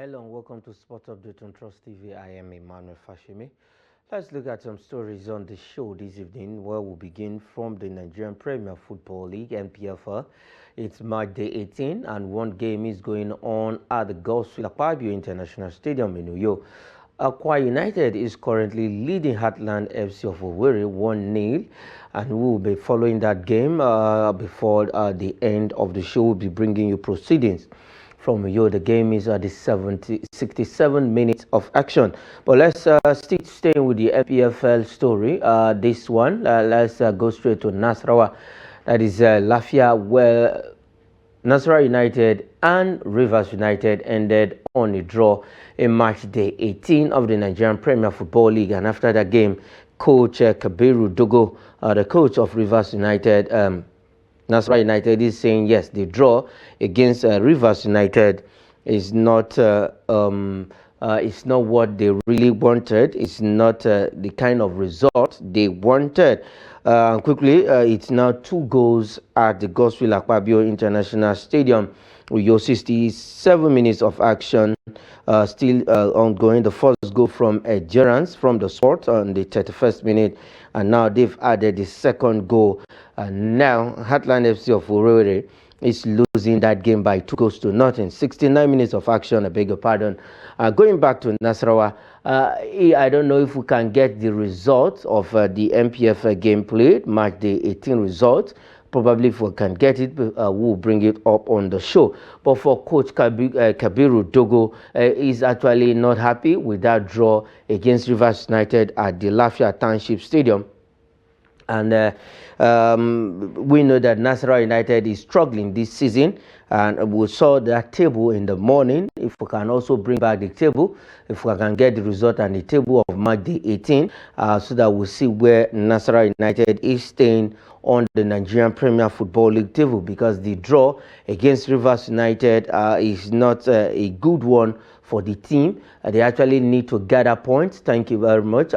Hello and welcome to Sport Update on Trust TV. I am Emmanuel Fashimi. Let's look at some stories on the show this evening, where we'll begin from the Nigerian Premier Football League, NPFL. It's March day 18 and one game is going on at the Akpabio International Stadium in New York. Akwa United is currently leading Heartland FC of Owerri 1-0, and we will be following that game before the end of the show. We'll be bringing you proceedings from you. The game is at the 67 minutes of action. But let's staying with the NPFL story. This one, let's go straight to Nasarawa. That is Lafia, where Nasarawa United and Rivers United ended on a draw in March day 18 of the Nigerian Premier Football League. And after that game, Coach Kabiru Dogo, the coach of Rivers United, Nasarawa United, is saying yes, the draw against Rivers United is not it's not what they really wanted. It's not the kind of result they wanted. Quickly, it's now 2 goals at the Gospel Akpabio International Stadium. With your 67 minutes of action still ongoing. The first goal from Gerrans from the sport on the 31st minute, and now they've added the second goal. And now Heartland FC of Owerri is losing that game by 2-0. 69 minutes of action, I beg your pardon. Going back to Nasarawa, I don't know if we can get the results of the MPF game played, March day 18 results. Probably if we can get it, we'll bring it up on the show. But for Coach Kabiru Dogo, is actually not happy with that draw against Rivers United at the Lafia Township Stadium. And we know that Nasarawa United is struggling this season, and we saw that table in the morning. If we can also bring back the table, if we can get the result and the table of March day 18, so that we'll see where Nasarawa United is staying on the Nigerian Premier Football League table, because the draw against Rivers United is not a good one for the team. They actually need to gather points. Thank you very much.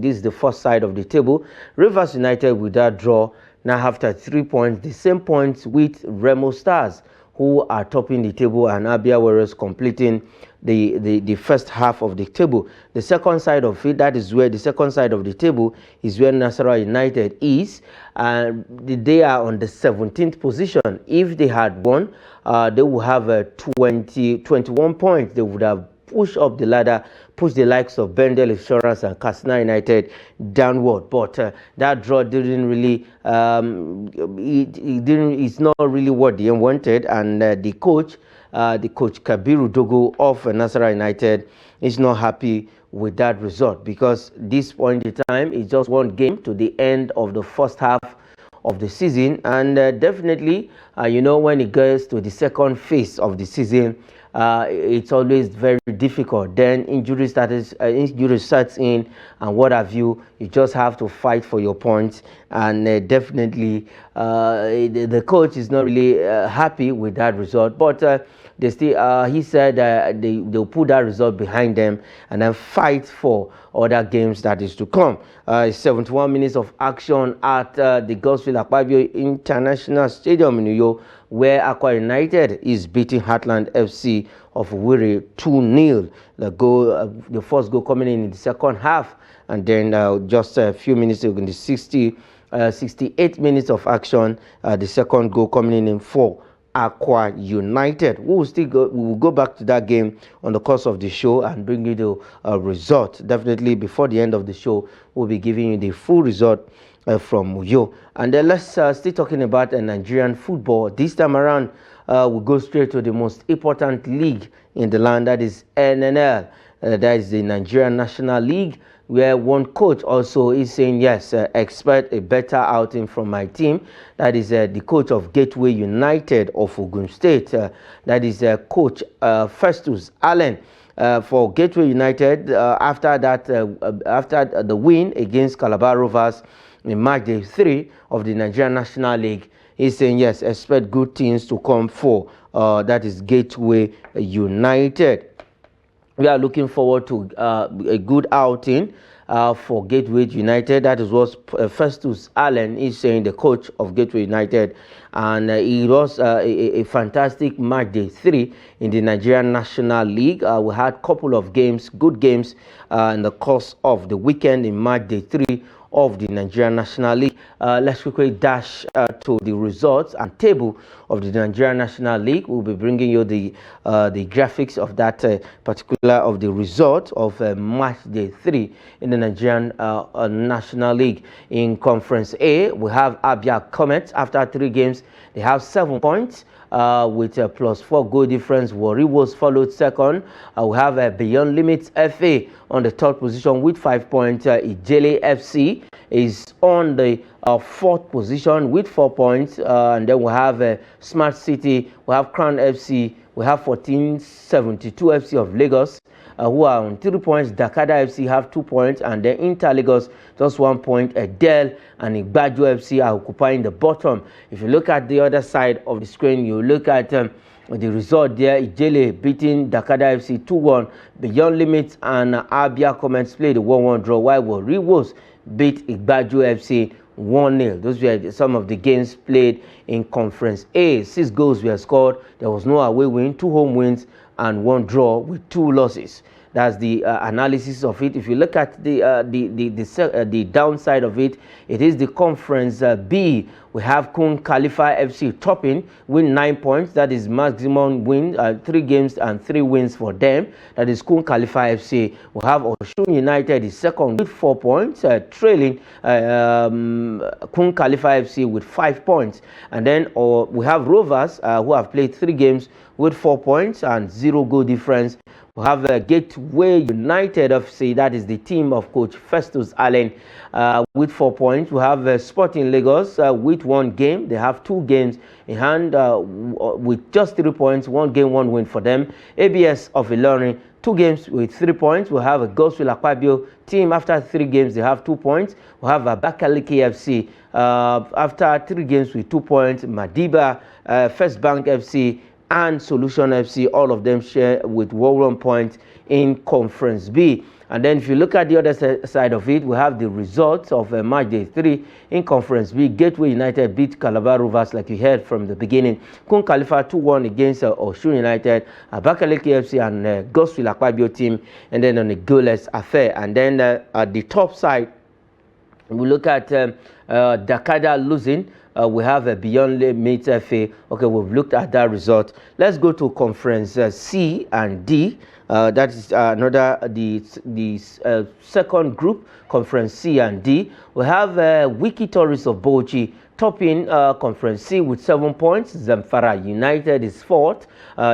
This is the first side of the table. Rivers United, with that draw, now after 3 points, the same points with Remo Stars, who are topping the table, and Abia Warriors completing the first half of the table. The second side of it, that is where the second side of the table is where Nasarawa United is, and they are on the 17th position. If they had won, they would have 21 points. They would have pushed up the ladder, pushed the likes of Bendel Insurance and Katsina United downward. But that draw didn't really, it's not really what they wanted. And the coach Kabiru Dogo of Nasarawa United is not happy with that result, because this point in time is just one game to the end of the first half of the season. And definitely, you know, when it goes to the second phase of the season, it's always very difficult. Then injury sets in and what have you. You just have to fight for your points, and definitely the coach is not really happy with that result. But they still, he said they'll put that result behind them and then fight for other games that is to come. 71 minutes of action at the Gospel Akpabio International Stadium in New York, where Akwa United is beating Heartland FC of Owerri 2-0. The first goal coming in the second half, and then just a few minutes ago in the 68 minutes of action, the second goal coming in for Akwa United. We will go back to that game on the course of the show and bring you the result. Definitely before the end of the show, we'll be giving you the full result from Uyo. And then let's still talking about Nigerian football. This time around, we'll go straight to the most important league in the land, that is NNL. That is the Nigerian National League, where one coach also is saying, yes, expect a better outing from my team. That is the coach of Gateway United of Ogun State. That is Coach Festus Allen. For Gateway United, after the win against Calabar Rovers in March day 3 of the Nigerian National League, he's saying, yes, expect good things to come for that is Gateway United. We are looking forward to a good outing for Gateway United. That is what Festus Allen is saying, the coach of Gateway United. And it was a fantastic match day 3 in the Nigerian National League. We had a couple of games, good games, in the course of the weekend in match day 3 of the Nigerian National League. Let's quickly dash to the results and table of the Nigerian National League. We'll be bringing you the graphics of that particular of the result of match day 3 in the Nigerian National League. In Conference A, we have Abia Comets. After 3 games, they have 7 points. With a +4 goal difference. Warri was followed second. We have Beyond Limits FA on the 3rd position with 5 points. Ijele FC is on the 4th position with 4 points. And then we have Smart City, we have Crown FC, we have 1472 FC of Lagos, who are on 3 points. Dakada FC have 2 points, and then Inter Lagos just 1 point. Edel and Igbaju FC are occupying the bottom. If you look at the other side of the screen, you look at the result there. Ijele beating Dakada FC 2-1. Beyond Limits and Abia Comets played a 1-1 draw, while Warri Wolves beat Igbaju FC 1-0. Those were some of the games played in Conference A. 6 goals were scored. There was no away win, 2 home wins, and 1 draw with 2 losses. That's the analysis of it. If you look at the downside of it, it is the Conference B. We have Kun Khalifa FC topping with 9 points. That is maximum win, 3 games and 3 wins for them. That is Kun Khalifa FC. We have Osun United is second with 4 points, trailing Kun Khalifa FC with 5 points. And then we have Rovers who have played 3 games with 4 points and 0 goal difference. We have Gateway United FC, that is the team of Coach Festus Allen, with 4 points. We have Sporting Lagos with 1 game. They have 2 games in hand with just 3 points, 1 game, 1 win for them. ABS of Ilorin, 2 games with 3 points. We have a Gospel Akpabio team. After 3 games, they have 2 points. We have a Abakaliki FC after 3 games with 2 points. Madiba, First Bank FC, and Solution FC, all of them share with 1 point in Conference B. And then if you look at the other side of it, we have the results of match day 3 in Conference B. Gateway United beat Calabar Rovers, like you heard from the beginning. Kun Khalifa 2-1 against Osun United. Abakaliki FC and Gospel Akpabio team, and then on a goalless affair. And then at the top side, we look at Dakada losing. We have a Beyond Limits FA. Okay, we've looked at that result. Let's go to Conference C and D. That is the second group, Conference C and D. We have Wiki Tourists of Bauchi topping Conference C with 7 points. Zamfara United is 4th,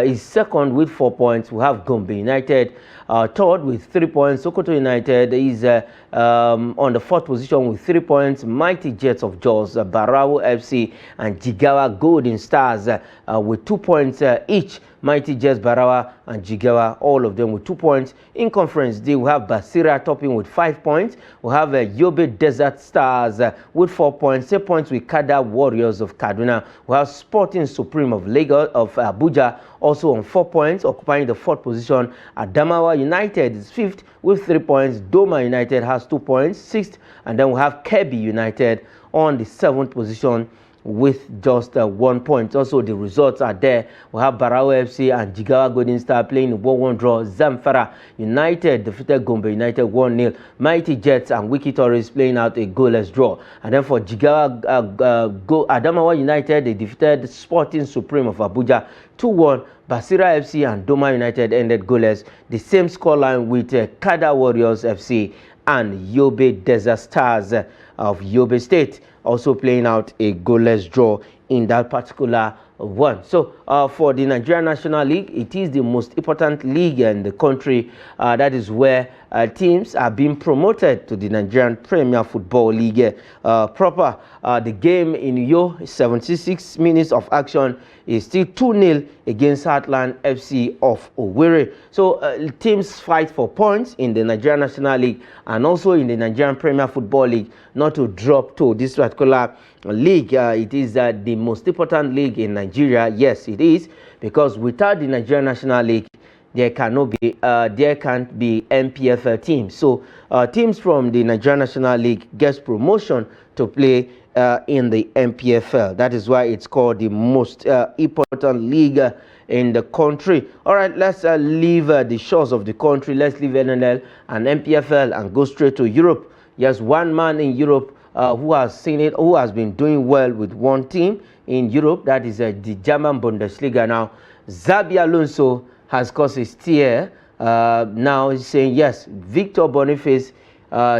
is 2nd with 4 points. We have Gombe United 3rd with 3 points. Sokoto United is on the 4th position with 3 points. Mighty Jets of Jos, Barawo FC, and Jigawa Golden Stars with 2 points each. Mighty Jets, Barawa, and Jigawa, all of them with 2 points. In Conference D, we have Basira topping with 5 points. We have Yobe Desert Stars with 4 points. 6 points with Kada Warriors of Kaduna. We have Sporting Supreme of Lagos of Abuja also on 4 points, occupying the 4th position. Adamawa United is 5th with 3 points. Doma United has 2 points, 6th. And then we have Kebbi United on the 7th position with just 1 point. Also, the results are there. We have Barawa FC and Jigawa Golden Star playing a 1-1 draw. Zamfara United defeated Gombe United 1-0. Mighty Jets and Wiki Tourists playing out a goalless draw. And then for Jigawa Adamawa United, they defeated Sporting Supreme of Abuja 2-1. Basira FC and Doma United ended goalless. The same scoreline with Kada Warriors FC and Yobe Desert Stars of Yobe State also playing out a goalless draw in that particular one. So for the Nigerian National League, it is the most important league in the country. That is where teams are being promoted to the Nigerian Premier Football League proper. The game in Uyo, 76 minutes of action, is still 2-0 against Heartland FC of Owerri. So teams fight for points in the Nigerian National League and also in the Nigerian Premier Football League, not to drop to this particular league. It is the most important league in Nigeria. Yes, it is, because without the Nigerian National League, there can't be NPFL teams. So teams from the Nigerian National League gets promotion to play in the NPFL. That is why it's called the most important league in the country. All right, let's leave the shores of the country. Let's leave NNL and NPFL and go straight to Europe. Yes, one man in Europe who has seen it, who has been doing well with one team in Europe. That is the German Bundesliga. Now, Xabi Alonso has caused a stir. Now he's saying, yes, Victor Boniface,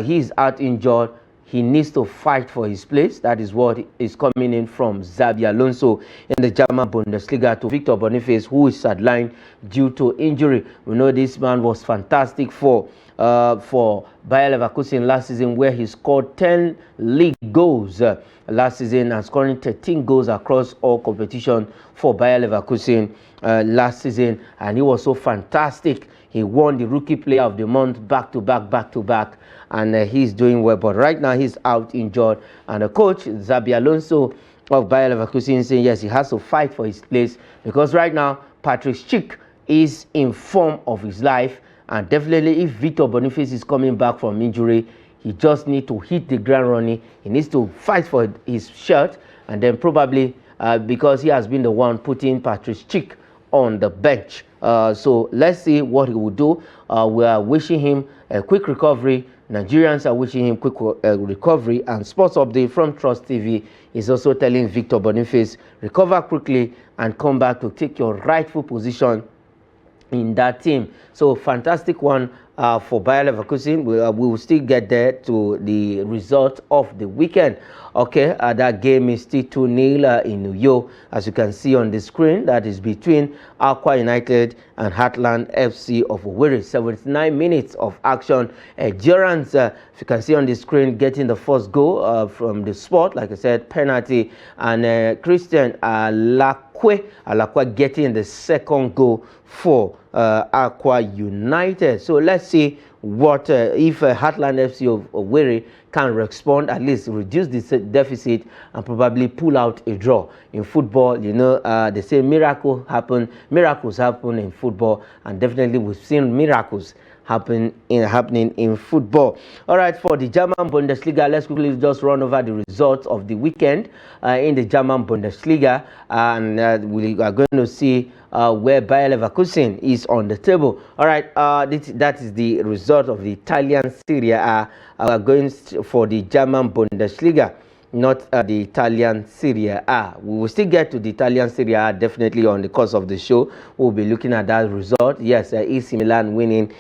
he's out injured. He needs to fight for his place. That is what is coming in from Xabi Alonso in the German Bundesliga to Victor Boniface, who is sidelined due to injury. We know this man was fantastic for Bayer Leverkusen last season, where he scored 10 league goals last season and scoring 13 goals across all competition for Bayer Leverkusen last season, and he was so fantastic. He won the Rookie Player of the Month back to back, and he's doing well. But right now he's out injured, and the coach Xabi Alonso of Bayer Leverkusen is saying yes, he has to fight for his place, because right now Patrick Schick is in form of his life, and definitely if Victor Boniface is coming back from injury, he just needs to hit the ground running. He needs to fight for his shirt, and then probably because he has been the one putting Patrick Schick on the bench. So let's see what he will do. We are wishing him a quick recovery. Nigerians are wishing him quick recovery. And Sports Update from Trust TV is also telling Victor Boniface, recover quickly and come back to take your rightful position in that team. So fantastic one for Bayer Leverkusen. We will still get there to the result of the weekend. Okay, that game is still 2-0 in New York, as you can see on the screen. That is between Aqua United and Heartland FC of Owerri. 79 minutes of action. Gerrans, if you can see on the screen, getting the first goal from the spot, like I said, penalty, and Christian Alakwa getting the second goal for Aqua United. So let's see what if Heartland FC of Owerri can respond, at least reduce the deficit and probably pull out a draw. In football, you know, they say miracles happen in football, and definitely we've seen miracles happening in football. All right, for the German Bundesliga, let's quickly just run over the results of the weekend in the German Bundesliga, and we are going to see where Bayer Leverkusen is on the table. All right, that is the result of the Italian Serie A. We are going for the German Bundesliga, not the Italian Serie A. We will still get to the Italian Serie A definitely on the course of the show. We'll be looking at that result. Yes, AC Milan winning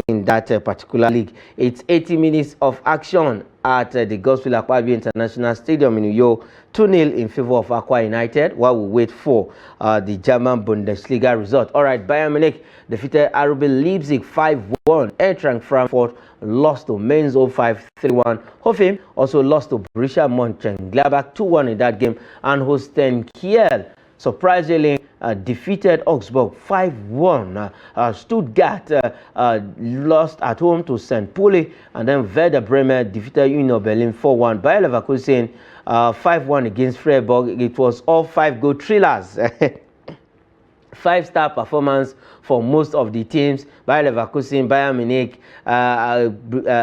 in that particular league. It's 80 minutes of action at the Gospel Akpabio International Stadium in New York. 2-0 in favor of Aqua United, while we wait for the German Bundesliga result. All right, Bayern Munich defeated RB Leipzig 5-1. Eintracht Frankfurt lost to Mainz 05 3-1. Hoffenheim also lost to Borussia Mönchengladbach 2-1 in that game. And Holstein Kiel surprisingly defeated Augsburg 5-1. Stuttgart lost at home to St. Pauli, and then Werder Bremen defeated Union Berlin 4-1. Bayer Leverkusen 5-1 against Freiburg. It was all 5-goal thrillers. 5-star performance for most of the teams. Bayer Leverkusen, Bayern Munich,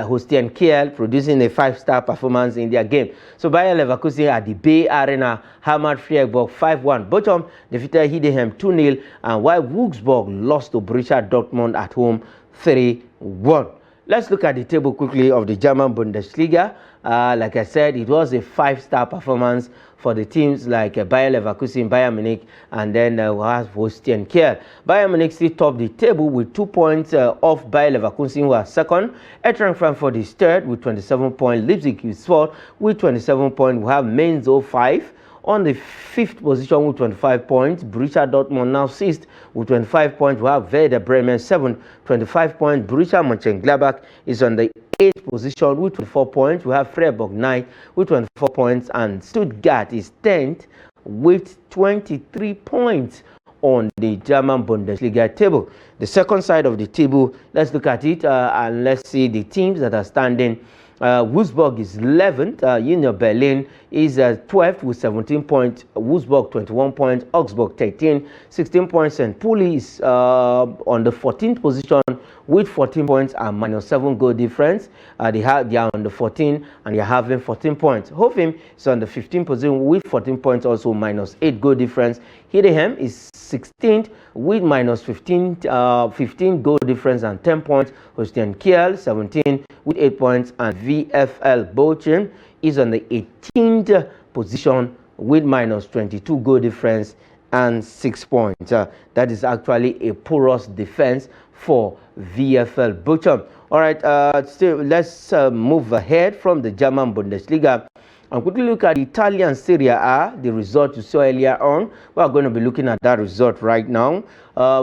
Holstein Kiel producing a 5-star performance in their game. So Bayer Leverkusen at the Bay Arena hammered Freiburg 5-1. Bochum defeated Heidenheim 2-0, and while Wolfsburg lost to Borussia Dortmund at home 3-1. Let's look at the table quickly of the German Bundesliga. Like I said, it was a 5-star performance for the teams like Bayer Leverkusen, Bayern Munich, and then we have Holstein Kiel. Bayern Munich still top the table with 2 points off Bayer Leverkusen, who are second. Eintracht Frankfurt is third with 27 points. Leipzig is fourth with 27 points. We have Mainz 05 on the 5th position with 25 points. Borussia Dortmund now 6th with 25 points. We have Werder Bremen 7th, 25 points. Borussia Mönchengladbach is on the 8th position with 24 points. We have Freiburg 9th with 24 points, and Stuttgart is 10th with 23 points on the German Bundesliga table. The second side of the table, let's look at it and let's see the teams that are standing Wolfsburg is 11th. Union Berlin is 12th with 17 points. Wolfsburg 21 points. Augsburg 13, 16 points. And Puli is on the 14th position with 14 points and -7 goal difference. They are on the 14 and they are having 14 points. Hoffenheim is on the 15th position with 14 points, also -8 goal difference. Heidenheim is 16th with -15 goal difference and 10 points. Holstein Kiel 17 with 8 points, and VfL Bochum is on the 18th position with -22 goal difference and 6 points. That is actually a porous defense for VfL Bochum. All right, still let's move ahead from the German Bundesliga and quickly look at the Italian Serie A, the result you saw earlier on. We are going to be looking at that result right now.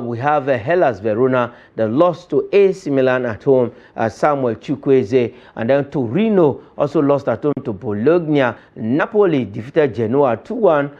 We have Hellas Verona that lost to AC Milan at home, Samuel Chukwueze, and then Torino also lost at home to Bologna. Napoli defeated Genoa 2-1.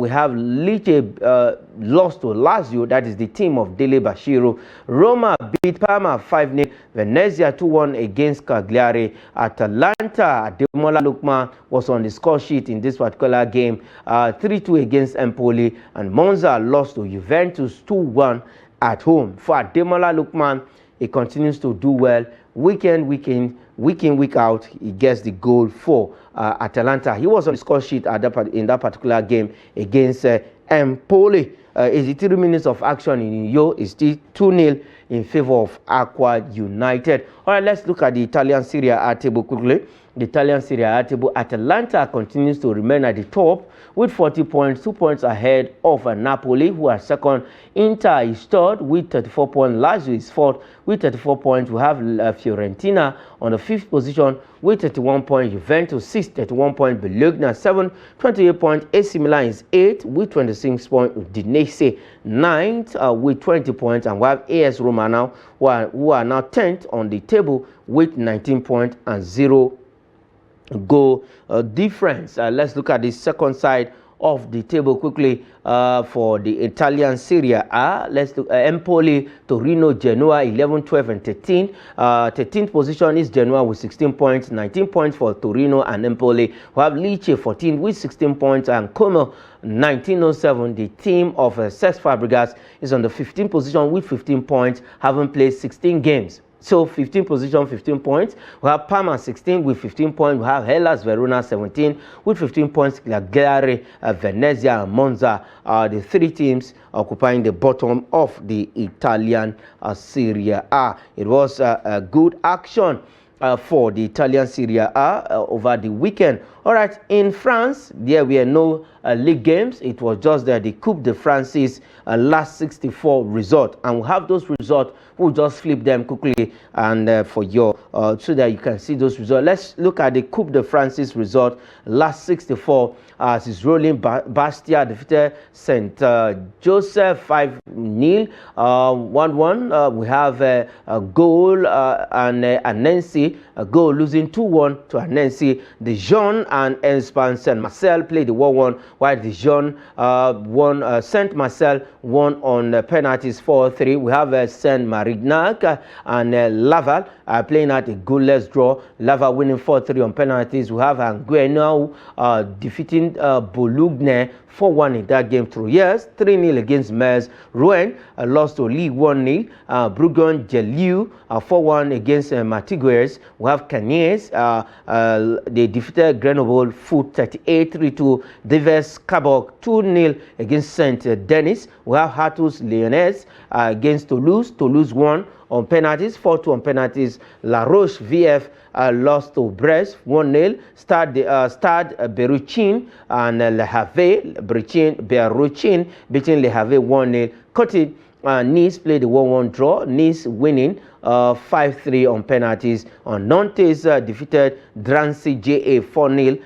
We have Lecce lost to Lazio, that is the team of Dele Bashiru. Roma beat Parma 5-0. Venezia 2-1 against Cagliari. Atalanta, Ademola Lookman was on the score sheet in this particular game. 3-2 against Empoli. And Monza lost to Juventus 2-1 at home. For Ademola Lookman, he continues to do well. Week in, week out, he gets the goal for Atalanta. He was on the score sheet in that particular game against Empoli. 83 minutes of action in Yo is still 2-0 in favor of Aqua United. All right, let's look at the Italian Serie A table quickly. The Italian Serie A table, Atalanta continues to remain at the top with 40 points, 2 points ahead of Napoli, who are second. Inter is third with 34 points. Lazio is fourth with 34 points. We have Fiorentina on the 5th position with 31 points. Juventus 6th, 31 points. Bologna 7th, 28 points. AC Milan is 8th with 26 points. Udinese 9th with 20 points. And we have AS Roma now, who are now 10th on the table with 19 points and 0 goal difference. Let's look at the second side of the table quickly for the Italian Serie A. Let's look at Empoli, Torino, Genoa 11, 12 and 13. 13th position is Genoa with 16 points, 19 points for Torino and Empoli. We have Lecce 14 with 16 points, and Como 1907, the team of Cesc Fabregas, is on the 15th position with 15 points, having played 16 games. So 15 position, 15 points. We have Parma 16 with 15 points. We have Hellas Verona 17 with 15 points. Cagliari, Venezia, and Monza are the three teams occupying the bottom of the Italian Serie A. It was a good action for the Italian Serie A over the weekend. All right, in France, there were no league games. It was just the Coupe de France's last 64 result, and we have those results. We'll just flip them quickly and for your so that you can see those results. Let's look at the Coupe de France's result last 64. As is rolling, Bastia defeated Saint Joseph 5-0. 1-1. We have a goal and Annecy, a goal losing 2-1 to Annecy. Dijon and Saint Marcel played the 1-1, while Dijon won. Saint Marcel won on penalties 4-3. We have Saint Marignac and Laval playing at a goalless draw. Laval winning 4-3 on penalties. We have Anguenau defeating Bologna 4-1 in that game through years. 3-0 against Metz. Rouen lost to Lille 1-0. Boulogne-Gelieu 4-1 against Matigues. We have Cagnes. They defeated Grenoble Foot 38-3. Devers Cabot 2-0 against Saint-Denis. We have Hatus Lyonnais against Toulouse. Toulouse won on penalties, 4-2 on penalties. La Roche VF lost to Brest 1-0. Stade Beruchin and Le Havre. Beruchin beating Le Havre 1-0. Coty Nice played the 1-1 draw. Nice winning 5-3 on penalties. On Nantes defeated Drancy JA 4-0.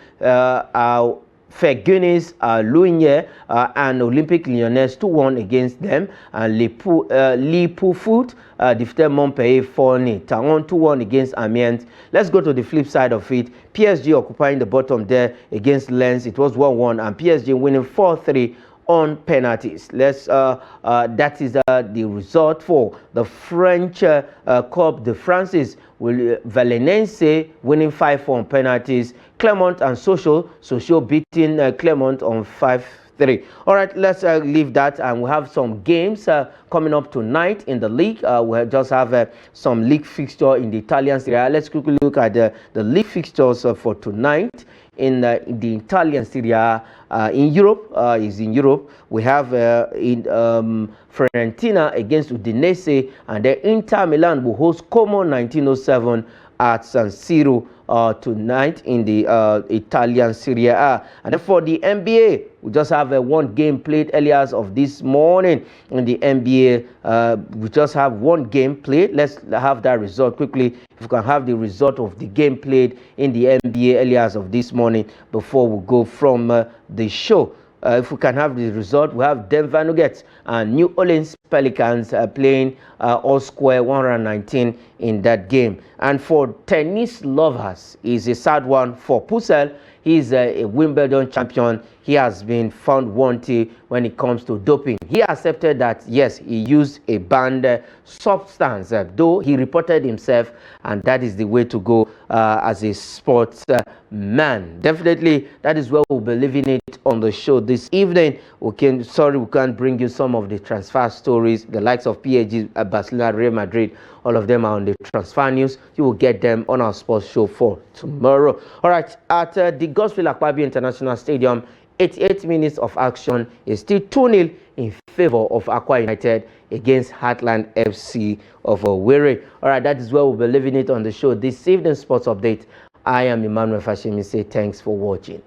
Fergunis, Lounier and Olympique Lyonnais 2-1 against them, and Le Poufout defeated Montpellier 4-0. Taron 2-1 against Amiens. Let's go to the flip side of it. PSG occupying the bottom there against Lens. It was 1-1, and PSG winning 4-3 on penalties. That is the result for the French Coupe de France, with Valenense winning 5-4 on penalties. Clermont and Sochaux beating Clermont on 5-3. All right, let's leave that, and we have some games coming up tonight in the league. We just have some league fixture in the Italian Serie A. Let's quickly look at the league fixtures for tonight in the Italian Serie A. In Europe, we have in Fiorentina against Udinese, and then Inter Milan will host Como 1907 at San Siro tonight in the Italian Serie A. And then for the NBA, we just have one game played earlier of this morning in the NBA. We just have one game played. Let's have that result quickly. If we can have the result of the game played in the NBA earlier of this morning before we go from the show. If we can have the result, we have Denver Nuggets and New Orleans Pelicans playing all square 119 in that game. And for tennis lovers, is a sad one for Purcell. He's a Wimbledon champion. He has been found wanting when it comes to doping. He accepted that, yes, he used a banned substance, though he reported himself, and that is the way to go as a sports man. Definitely, that is where we'll be leaving it on the show this evening. We can't bring you some of the transfer stories, the likes of PSG, Barcelona, Real Madrid. All of them are on the transfer news. You will get them on our sports show for tomorrow. All right, at the Godswill Akpabio International Stadium, 88 minutes of action is still 2-0 in favor of Akwa United against Heartland FC of Owerri. All right, that is where we'll be leaving it on the show this evening sports update. I am Emmanuel Fashimi. Say thanks for watching.